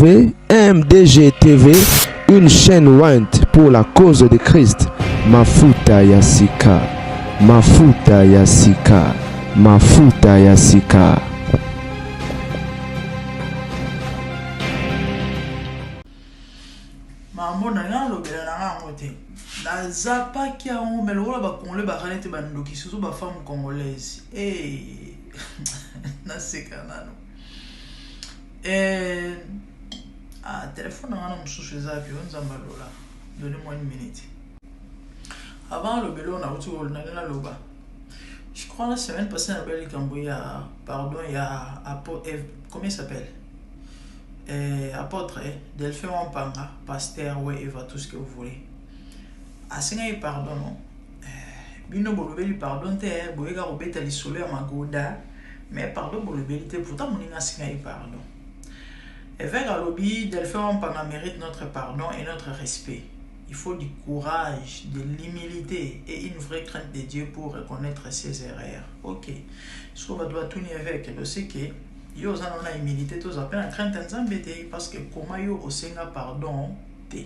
MDG TV, une chaîne Wint pour la cause de Christ. Mafuta Yasika, Mafuta Yasika, Mafuta Yasika. Maman n'a lobela ngote. Na zapa ki a on melola ba congolais ba ranete ba ndoki surtout ba femme congolaise. Eh na sekanano. Téléphone a un souci zapi on zambalola. Donnez-moi une minute. Avant le bélo on a reçu la loba. Je crois la semaine passée on a eu Camboya, pardon, il y a comment il s'appelle? Apôtre Delphin Wampanga, pasteur, ouais, Eva, tout ce que vous voulez. Asenga pardon non. Bino bolobeli pardon te, boyega robeta lisolo ya magoda, mais pardon bolobeli te, pourtant moninga asenga pardon. Évêque à lobby, Delphin Wampanga mérite notre pardon et notre respect. Il faut du courage, de l'humilité et une vraie crainte de Dieu pour reconnaître ses erreurs. Ok. Ce qu'on doit tourner avec, c'est que yo za na humilité tous appel en crainte nzambete parce que comment yo osenga pardon te.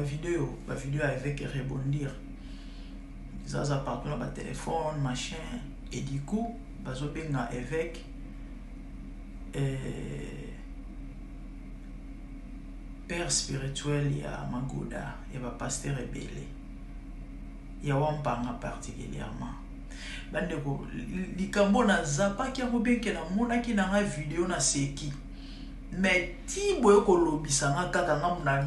Vidéo avec rebondir. Ça pardon ba téléphone, machin et du coup, bazobenga avec père spirituel, il y a Magoda, il y a pasteur rebelle, il y a Wampanga particulièrement. Bandeko, likambo na zapa ki amobenke na mona ki na nga vidéo na seki. Mais ti boyo ko lobisa nga kaka nga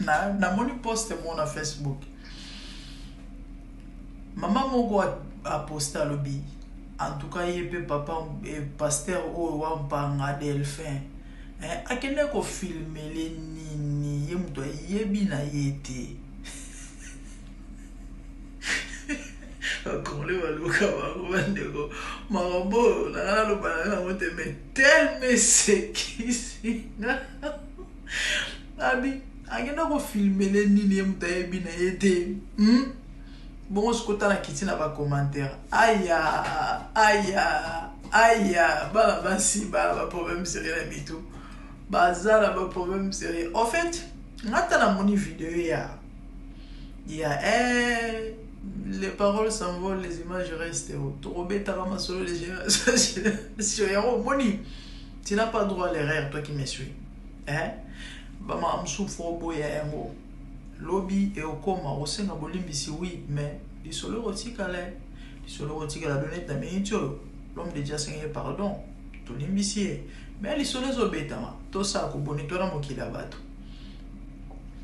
na moni poste mo na Facebook. Maman moko a posté à lobby. En tout cas, il peut papa pasteur ou Wampanga Delphin. Akende ko filmer les nini yemuto yebi na yete. Quand le valuka bandeko marabo na lo bana mote mais tellement sekisi. Abi akende ko filmer les nini yemuto yebi na yete. Bon, ce côté là qui na ba commentaire. Aya, basi ba problème sérieux na bitou. Bazala ba problème sérieux. En fait, ngata na moni vidéo il y a les paroles s'envolent, les images restent. Robé tarama solo les générations. Moni, tu n'as pas droit à l'erreur toi qui me suis. Bama msufo boya yango. Lobby et au coma au sein de Bolimbisi, oui, mais du solo rotikale, donné ta miniature. L'homme déjà signé pardon, tout l'imbisi, mais les solos obétama, tout ça, qu'on bonito la mokila bato.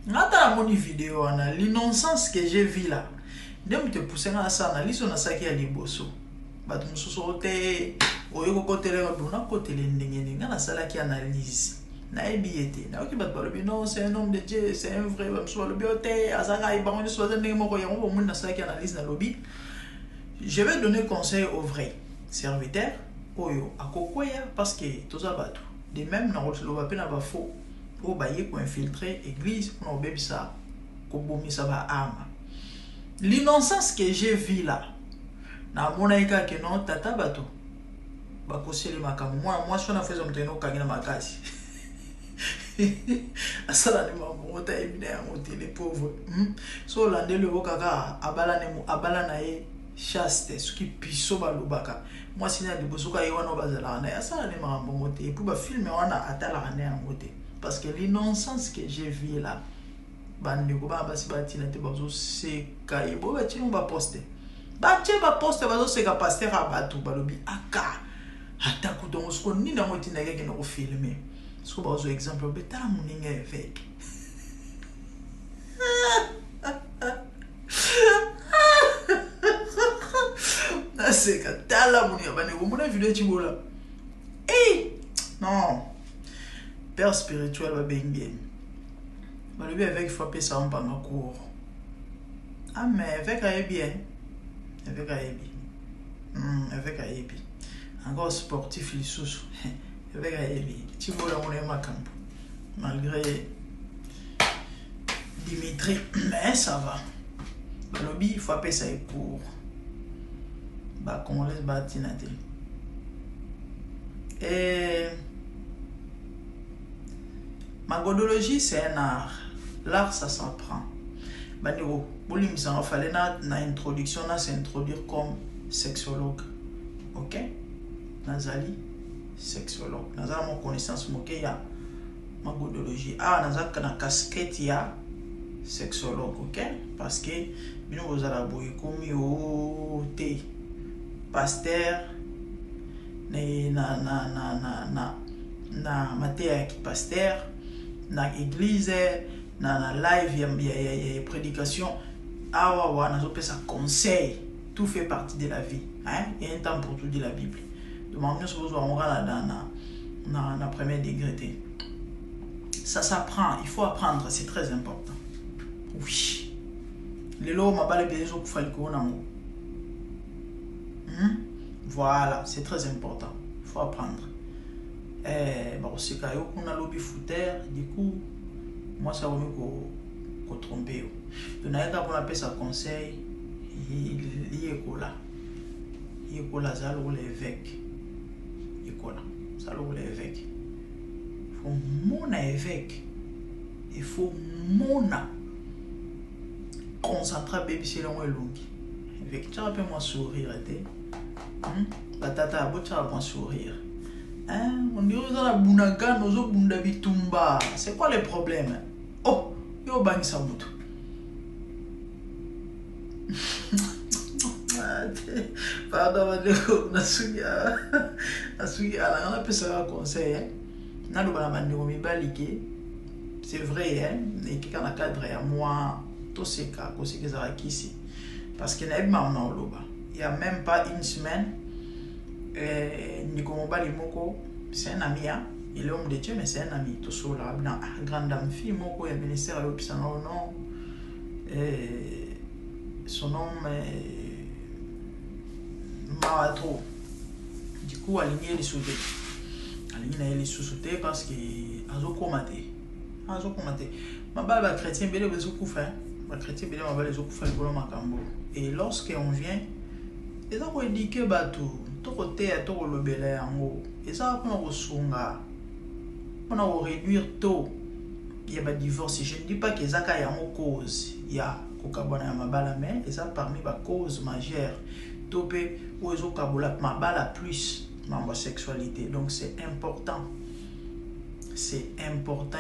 Nata la moni vidéo, l'innocence que j'ai vu là, ne te pousser à ça, analyse on a ça qui a liboso. Bato musosote, oyoko côté le bon côté le ndenge na sala qui analyse. Naebiete na oki batbalo non c'est un homme de Dieu, c'est un vrai homme soit le bioté azanga ibango ni soit ndenge moko ya mo na sala qui analyse na lobby. Je vais donner conseil aux vrais serviteurs oyo akokoya parce que toza bato de même na rotlo ba pena ba faux o baye ko infiltrer église pour obebisa ko bomisa ba ama. L'innocence que j'ai vu là na monaika que non tata bato ba kosele makamu moi so na faisais mteno kagina makasi. Asala ne mamota ebina ya mote les pauvres. So lande le bokaka abala na ye chaste ce qui piso balobaka. Moi sina de bosoka ye wana bazala na asala ne mambo mote et puis ba filmer wana atala na ya mote parce que l'innocence que j'ai vu là bande ko ba basi batina te bazo se kai bo ba tino ba poster. Ba bazo se ka pasteur abatu balobi aka ataku donc ce qu'on ni na motina ke no filmer. Ce que par exemple, beta mon évêque. C'est que t'as la mon vidéo tu vois là. Non. Père spirituel va bengen. Le évêque faut payer ça en pendant cours. Ah mais évêque a bien. Évêque a bien. Évêque a bien. Encore sportif il sous. Tu vois là on est ma camp malgré Dimitri mais ça va. Le lobby il faut appeler ça pour ba congolaise ba tinate. Et ma godologie c'est un art. L'art ça s'apprend. Baniro, bolim ça fallait na introduction na s'introduire comme sexologue. OK? Nazali sexologue. Nazali mon connaissance moké ya ma godologie. Ah nazali kana casquette ya sexologue, OK? Parce que bino bozala boye komi o te pasteur na matéria qui pasteur na église na live ya prédication awa na zo pesa conseil, tout fait partie de la vie, hein? Il y a un temps pour tout de la Bible. Donc maintenant se besoin on va na premier degré. Ça s'apprend, il faut apprendre, c'est très important. Oui. Les lots m'a pas les bien zo kufali ko na mo. Voilà, c'est très important. Il faut apprendre. Bon, c'est quand on a lobby footer, du coup, moi ça va mieux qu'on tromper. Donc, on appelle ça conseil, il est là. Il est là, ça l'évêque. Il est là, ça l'évêque. Il faut mon évêque. Il faut mon concentrer bébé c'est long et long. Avec tu rappelles moi sourire, la tata a beau moi sourire. On dirait dans la bunaga, nous autres bunda bitumba. C'est quoi le problème? Oh, yo bani sa moto. Pardon, nasugi ala on appelle ça conseil, hein. Na do bana bandi mi balike. C'est vrai, hein. Et quelqu'un a cadre à moi, tout c'est cas, aussi que ça va ici. Parce qu'il n'a pas de loba. Il n'y a même pas une semaine. Nico Limoko, c'est un ami, hein? Il est homme de Dieu, mais c'est un ami. Tout ça, là, grande dame fille, Moko, il y a ministère à l'hôpital, non. Son nom est Marato. Du coup, aligné les sous-sautés. Aligné les sous-sautés parce qu'il a commaté. Ma balle va chrétien, belle les okoufa. Ma chrétien, belle ma balle les okoufa, le boulot macambo. Et lorsqu'on vient, ils ont dit que bateau. Côté à tout le belé en haut et ça va on réduire tôt il y a pas divorce. Je ne dis pas que ça y a une cause, il y a kokabona ma bala mais et ça parmi les causes majeures topé ou les okabola ma bala plus ma sexualité. Donc c'est important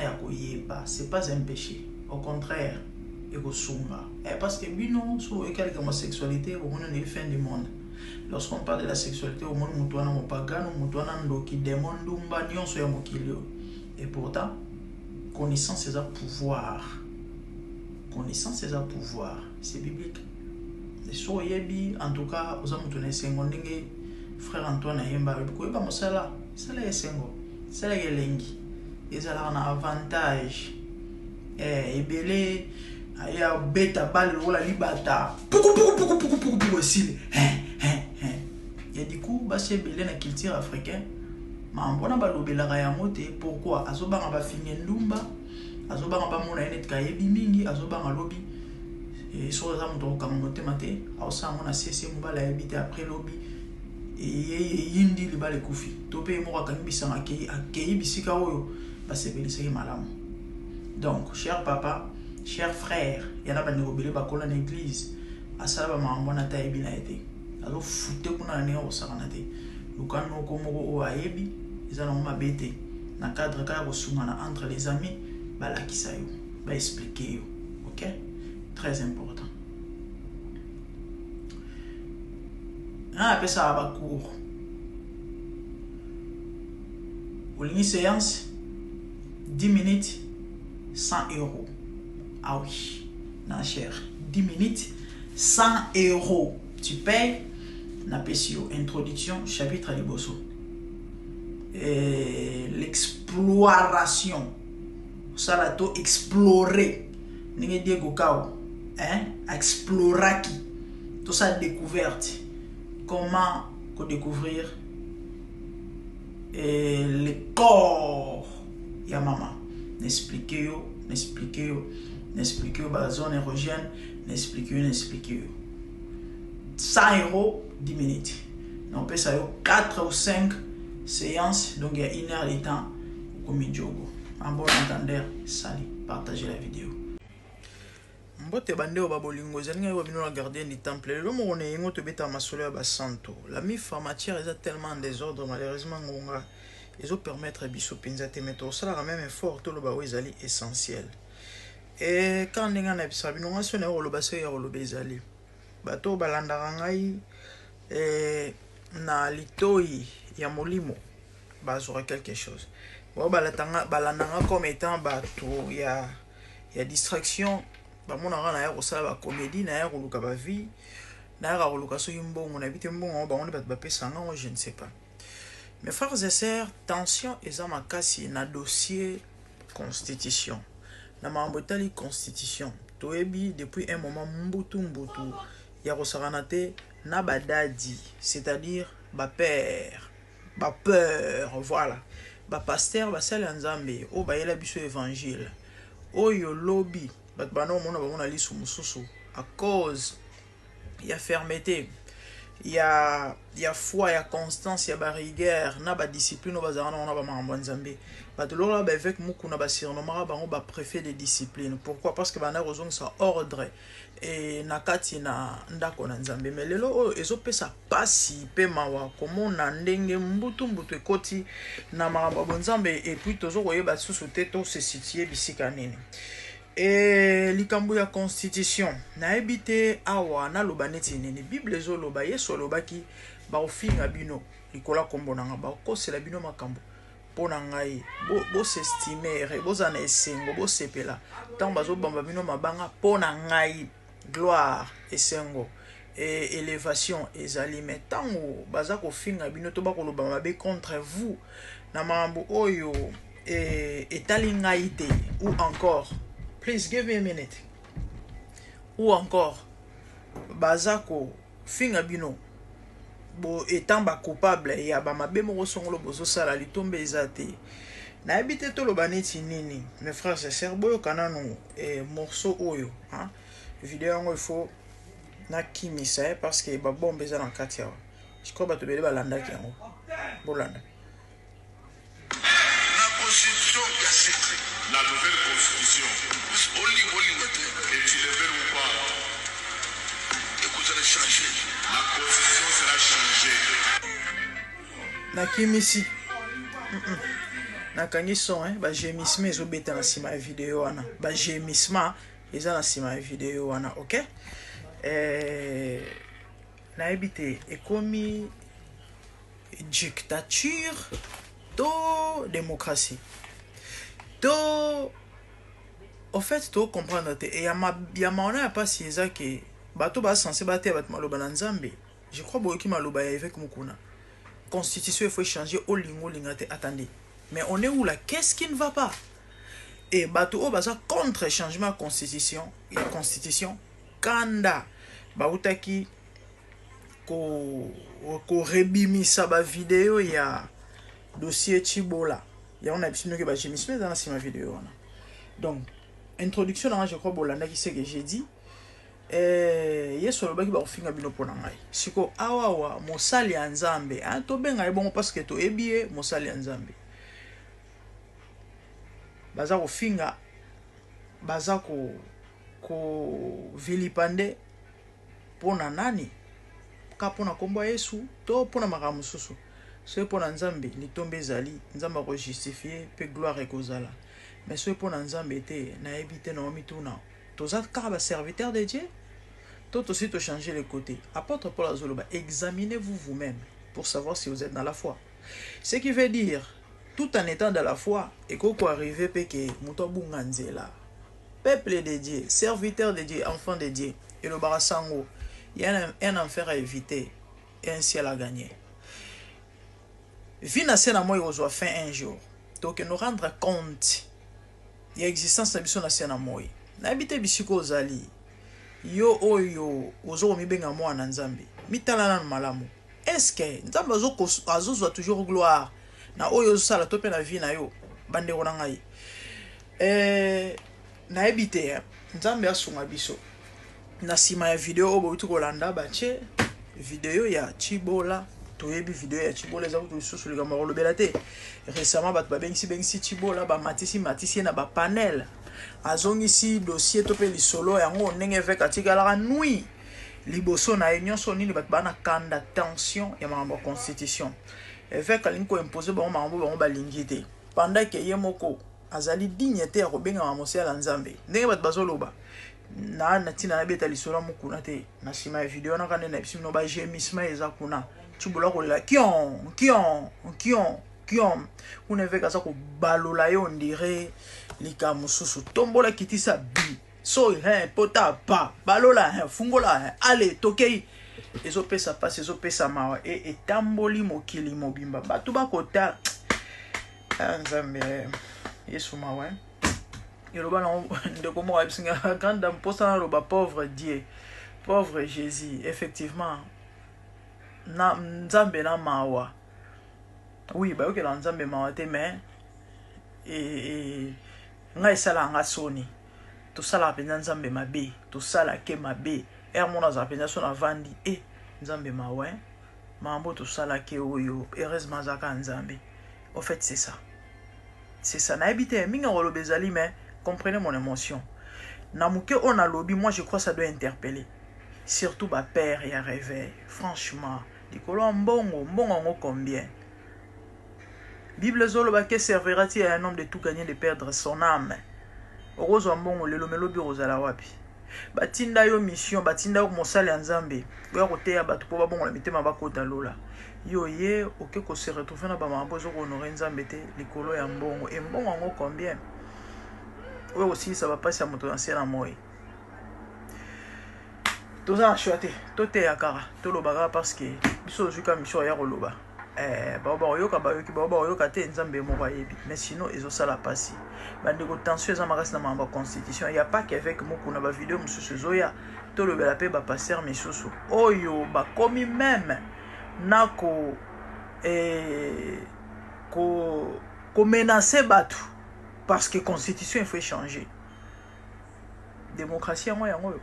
ya koyeba, c'est pas un péché, au contraire et ko sunga parce que bino so et quelque homosexualité au monde est fin du monde. Lorsqu'on parle de la sexualité, au monde mutuana mopagano, mutuana ndoki démon dumba nyonso ya mokilio. Et pourtant, connaissance c'est un pouvoir. Connaissance c'est un pouvoir. C'est biblique. Et so yebi en tout cas, aux amutone sengo ndenge frère Antoine ayemba ko yeba mosala, sala yesengo, sala yelengi. Ezala na avantage. Ebele aya beta bal wala libata. Poukou aussi. Et du coup, c'est belé na culture africaine. Mais on a balobela rayamote. Pourquoi? Azobanga ba finye ndumba, azobanga ba mona net kayebi mingi, azobanga lobi. Et sur ça muto kamote mate, ausa mona cesse mobala habite après lobi. Et yindi li bale kufi. Topé mo ka ngibisa akei bisika oyo, ba sebeli seki malamu. Donc, cher papa, cher frère, yana ba nirobele ba kola na église. Asala ba mambona ta ebi na été. Alors fouté kuna na au saranate lukano komo o ayebi ezana ma bete na cadre ka ko sumana entre les amis balakisa yo ba expliquer yo. OK, très important. Après ça ba cours ou une séance 10 minutes 100 €. Ah oui, na cher 10 minutes 100 €. Tu payes na PCO, introduction, chapitre à Liboso. L'exploration. Ça là, to explorer. N'est-ce Diego Kao. Hein? Exploraki. Tout ça découverte. Comment découvrir le corps. Ya maman. N'expliquez yo, bah zone érogène, n'expliquez yo. 100 € 10 minutes. Donc on peut ça 4 ou 5 séances, donc il y a 1 heure de temps comme Diogo. En bon entendeur, salut, partagez la vidéo. Mbote bandeo babolingo zelinga yo bino la gardien du temple. Le mo on est ngoto beta masolo ya basanto. La mifa matière est tellement en désordre malheureusement ngonga. Ils ont permettre biso penza te mettre ça la même effort to lo ba wezali essentiel. Et quand ninga na bisa bino ngaso na lo baso ya lo bezali. Bato balanda ngai na litoi ya molimo bazora quelque chose. Bon balanda comme étant bato ya distraction. Bamona na ya kosala ba comédie na ya koluka ba vie na ya koluka so yimbongo na bité mbongo ba on ba pesa nga je ne sais pas. Mes frères et sœurs, tension eza makasi na dossier constitution. Na mambotali constitution. Toebi depuis un moment mbutu ya kosaranate na badadi, c'est-à-dire ba père, ba peur, voilà. Ba pasteur ba sala nzambe o ba yela biso évangile. Oyo lobby bat bano mona lisu mususu à cause il y a fermeté, il y a foi, il y a constance, il y a rigueur, na ba discipline bazana on a ba mambonzambe bat lola ba avec muku na ba surnomara bango ba préfet de discipline. Pourquoi? Parce que bana raison ça ordre et nakati na ndako na nzambe mais lelo ezo pesa pasi pe mawa komo na ndenge mbutu ekoti na maramba bonzambe et puis tozo koyeba susu teto se situer bisika nini. Et likambo ya constitution na ebité awa na loba neti nini bible zo loba yeso loba ki ba ofinga bino likola kombo nanga ba kosela bino makambo pona ngai bo s'estimer bo zana esengo bo sepela tant bazo bamba bino mabanga pona ngai gloire esengo et élévation ezali mais tango baza ko finga bino to ba ko loba mabe contre vous na mambo oyo etali ngai te ou encore. Please give me a minute. Ou encore, bazako finga bino bo étant ba coupable ya ba mabe mo songolo bozo sala litombe ezate. Na habité to lo baneti nini. Mes frères et sœurs boyo kanano morceau oyo, hein. Vidéo ngo il faut na kimisa parce que ba bombe za na katia. Je crois ba to bele ba landa ki ngo. Bolanda. La constitution ya secret. La nouvelle constitution. Et tu le veux ou pas? Écoute, elle est changée. La constitution sera changée. Na kimisi. Na kangi son ba gémissement ezo beta na sima ya vidéo wana. Ba gémissement eza na sima ya vidéo wana, OK? Na ebité ekomi dictature to démocratie. To en fait, tu comprends et ya maona pas si ça que bato ba censé battre bat maloba na nzambe. Je crois boki maloba avec mukuna. Constitution il faut changer au lingo lingate attendez. Mais on est où là? Qu'est-ce qui ne va pas? Et bato o baza contre changement constitution, la constitution kanda ba utaki ko rebimisa ba vidéo ya dossier Chibola. Ya on a bisino que ba jemisme dans la vidéo wana. Donc introduction là je crois bolanda qui c'est que j'ai dit yeso lobaki ba ofinga bino pona ngai siko awawa mosali ya nzambe to benga ebongo parce que to ebie mosali ya nzambe baza ofinga baza ko vilipande pona nani ka pona kombo Yesu to pona makamu susu so pona nzambe litombe ezali nzamba ko justifier pe gloire ekozala. Mais ce pour l'ensemble était na évité na mituna. Tous autres car serviteurs de Dieu. Tout aussi to changer les côtés. Apôtre Paul Azoloba, examinez-vous vous-même pour savoir si vous êtes dans la foi. Ce qui veut dire tout en étant dans la foi et qu'on peut arriver que mutabunganzela. Peuple de Dieu, serviteur de Dieu, enfant de Dieu et le barasango, il y a un enfer à éviter et un ciel à gagner. Vina sena moi aux fin un jour. Donc nous rendre compte il y a existence na biso na sena moi na habité bisiko ozali yo oyo ozo mi benga moi na nzambe mitala na malamu est-ce que nzambe azozwa toujours gloire na oyo sala to pe na vie na yo bande rona ngai na habité nzambe asunga biso na sima ya vidéo obo utu kolanda bache vidéo ya Chibola toyebi vidéo ya Chibola za kutu susu likambo kolobela te récemment bato babengisi Chibola matisi na ba panel azongisi dossier to pe lisolo yango ndenge veka atikala nui liboso na nyonso nini bato bana kanda tension ya mambo constitution veka linko imposer ba mambo balingi te pendant que yemoko azali dignité ya kobenga mamosi ala nzambe ndenge bato bazoloba na tina na beta lisolo mukuna te na sima ya video na kande na bisino ba gemisma eza kuna Chibola ko la kion une veka sa ko balola yo ndire lika mususu tombola kitisa bi so pota pa balola fungola allez tokei ezo pesa passe ezo pesa mawa etamboli mokili mobimba batu bakota nzambe yesu mawa yoba na ndeko mo absinga grande posa na loba pauvre Dieu pauvre Jésus effectivement na nzambe na mawa oui ba ok la nzambe mawa te mais nga esala nga soni to sala penza nzambe mabe to sala ke mabe mona za penza so na vandi nzambe mawa mambo to sala ke oyo heureusement zaka nzambe en fait c'est ça na habité minga rolo bezali mais comprenez mon émotion na muke on a lobby moi je crois ça doit interpeller surtout ba père et réveil franchement dikolo mbongo ngo combien Bible zolo ba ke servira-t-il à un homme de tout gagner de perdre son âme Orozo mbongo lelo melobi rozala wapi batinda yo mission batinda yo mosala ya nzambe yo koteya bato po babongo la mitema bakota lola yo ye oke ko se retrouver na ba mambo zo ko honorer nzambe te likolo ya mbongo mbongo ngo combien oyo aussi ça va passer à moto ancien moi toza choité tote ya kara to lobaka parce que biso juka mission ya roloba baba oyoka te nzambe mo bayebi mais sinon ils ont ça la passer bandeko tension za makasi na mamba constitution ya pas qu'avec moko na ba vidéo mususu zoya to lobela pe ba passer misusu oyo ba komi même nako ko menacer batu parce que constitution il faut changer démocratie moi yango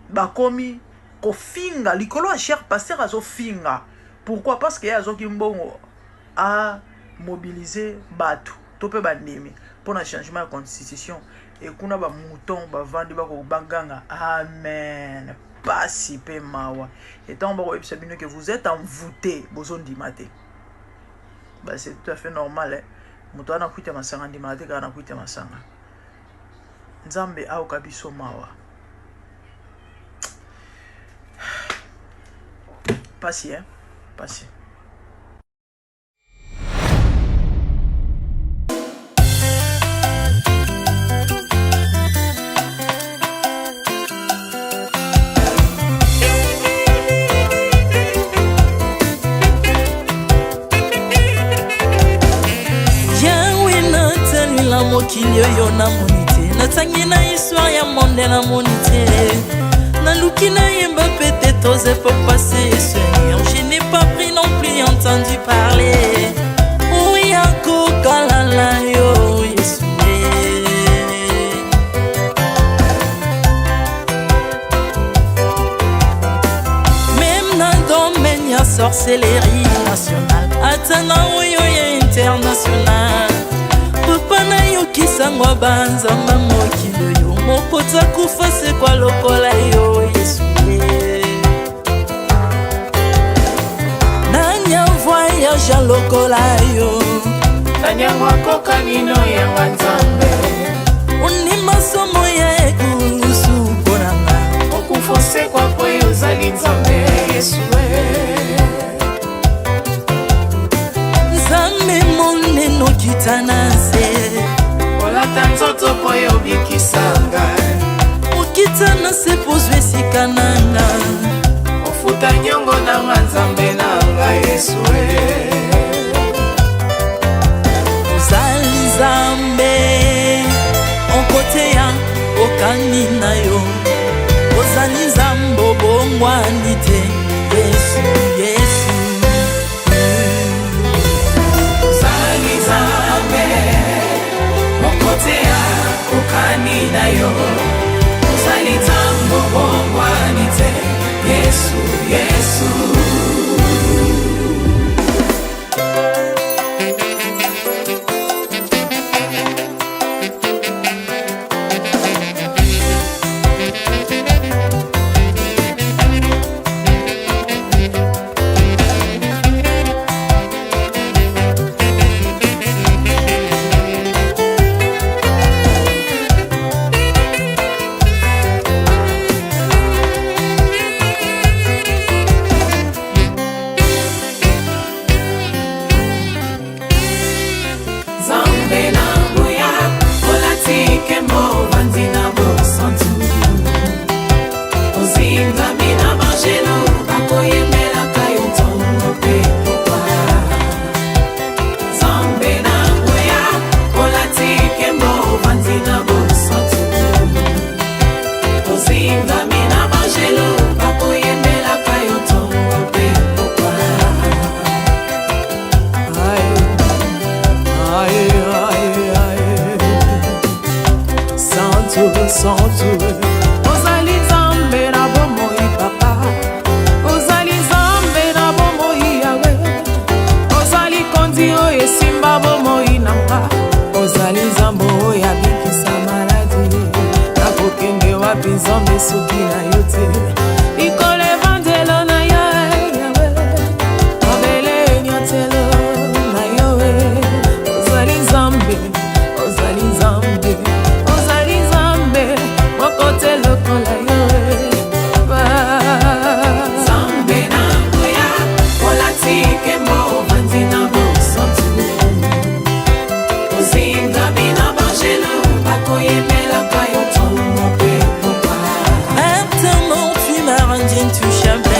ba komi ko finga likolo a cher passer azo finga pourquoi parce que azo kimbongo a mobiliser batu to pe bandemi pour na changement de constitution et kuna ba mouton ba vandi ba ko banganga amen pas si pe mawa et tant ba ko ebisabino que vous êtes envoûté bozo ndimate bah c'est tout à fait normal muto ana kuita masanga ndimate kana kuita masanga nzambe au kabiso mawa Patient. Yahweh natali la mokili oyo na monite natangi na histoire ya monde na monite Naluki na yemba pete tose pour passer Seigneur, je n'ai pas pris non plus entendu parler Oui, ako kalala yo Yesoué Même dans le domaine ya sorcellerie nationale Atana oyo ya international Papa na yo kisangwa banzamba mokili yo Mopota kufa se kwa lokola yo Yesoué Nanya voyage a lokola yo Nanya wakoka nino ya wanzambe Uni masomo ya ekusu konanga Okufose kwa poyo zali nzambe Yesoué Nzambe moneno kitanase Olata nzoto poyo bikisanga Okitana se pozwe sikananga Ofuta nyongo na nzambe nanga Yesoué Ozali nzambe Onkote ya okani na yo Ozali nzambe obongwani te Yesu, Yesu Ozali nzambe Onkote ya okani na yo Ozali nzambe obongwani te nzambe soki na yo te likolo evangelo na yo mabele enyatelo na yo ozali nzambe ozali nzambe ozali nzambe moko te lokola yo nzambe na ngoya olatike mo ovandi na bosantu ozinga bina bangelo bakoyemelaka yo ntongo mpe popa Ardemment tu m'as rendu intouchable,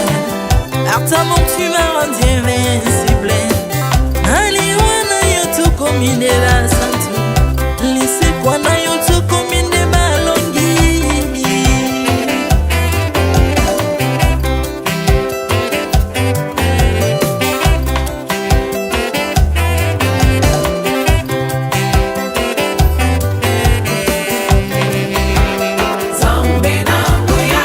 ardemment tu m'as rendu invincible. Aliwana yo tokomine la santu, lisekwana yo tokomine balongi. nzambe na ngoya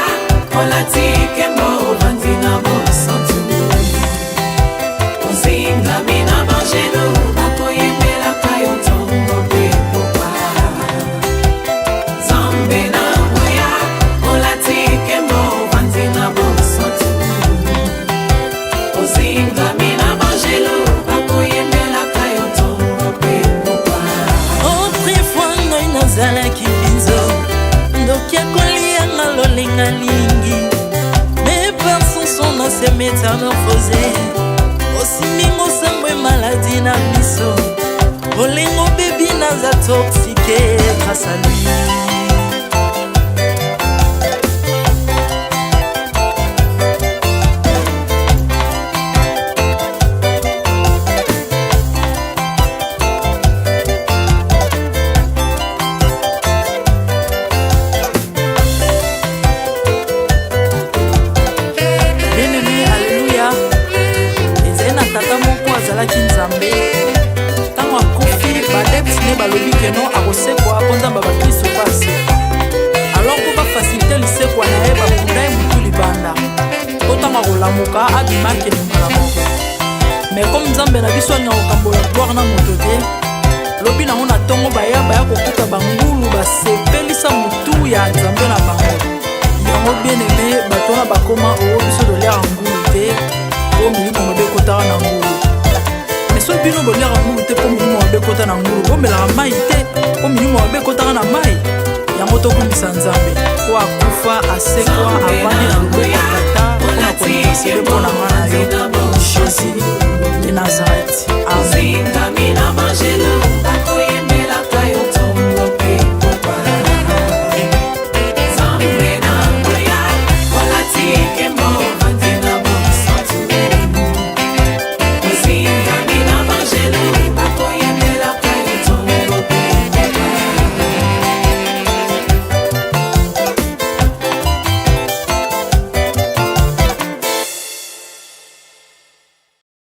olatike mo ovandi na bosantu ozinga bina bangelo bakoyemelaka yo ntongo mpe popa nzambe na ngoya olatike mo ovandi na bosantu ozinga bina bangelo bakoyemelaka yo ntongo mpe popa Autrefois ngai nazalaki binzo ndoki akolianga lolenga lingi, mais par son son s'est métamorphosé. Osimingo sangwe maladie na miso, olengo baby naza toxiqué grâce à lui. Bien-aimé, alléluia. Ezali na tata moko azalaki nzambe ntango akufi badepsine balobi keno akosekwa mpo nzambe bakristo basekwa alors mpo bafasilite lisekwa na ye bakunda ye motu libanda mpo ntango akolamuka abimaki elingala moko mais comme nzambe na biso alinga kokambola gloire na moto te lobi nango na ntongo baya kokuta bangulu basepelisa motu ya nzambe na bango yango bien-aimé bato wana bakoma oyo biso toliaka ngulu te mpo milimo mabe ekotaka na ngulu mais soki bino boliaka ngulu te mpo milimo mabe ekota na ngulu bomelaka mai te mpo milimo mabe ekotaka na mai yango tokumisa nzambe po akufa asekwa avandi na loboko ya tata